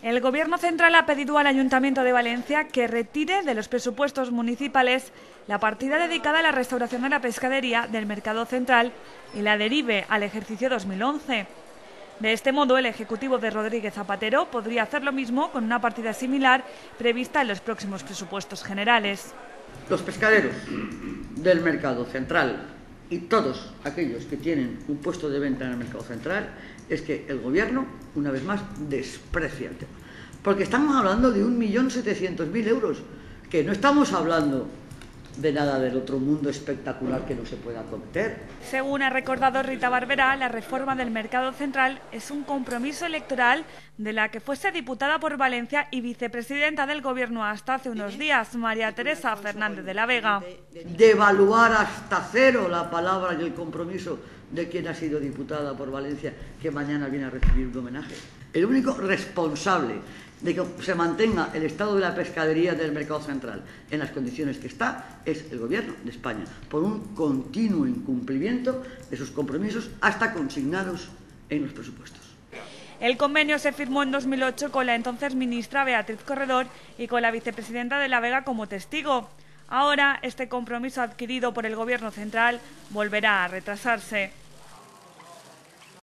El Gobierno central ha pedido al Ayuntamiento de Valencia que retire de los presupuestos municipales la partida dedicada a la restauración de la pescadería del Mercado Central y la derive al ejercicio 2011. De este modo, el Ejecutivo de Rodríguez Zapatero podría hacer lo mismo con una partida similar prevista en los próximos presupuestos generales. Los pescaderos del Mercado Central y todos aquellos que tienen un puesto de venta en el Mercado Central, es que el Gobierno, una vez más, desprecia el tema. Porque estamos hablando de 1.700.000 euros, que no estamos hablando de nada del otro mundo espectacular que no se pueda cometer. Según ha recordado Rita Barberá, la reforma del Mercado Central es un compromiso electoral de la que fuese diputada por Valencia y vicepresidenta del Gobierno hasta hace unos días, María Teresa Fernández de la Vega. Devaluar hasta cero la palabra y el compromiso de quien ha sido diputada por Valencia, que mañana viene a recibir un homenaje. El único responsable de que se mantenga el estado de la pescadería del Mercado Central en las condiciones que está es el Gobierno de España, por un continuo incumplimiento de sus compromisos hasta consignados en los presupuestos. El convenio se firmó en 2008 con la entonces ministra Beatriz Corredor y con la vicepresidenta de la Vega como testigo. Ahora, este compromiso adquirido por el Gobierno central volverá a retrasarse.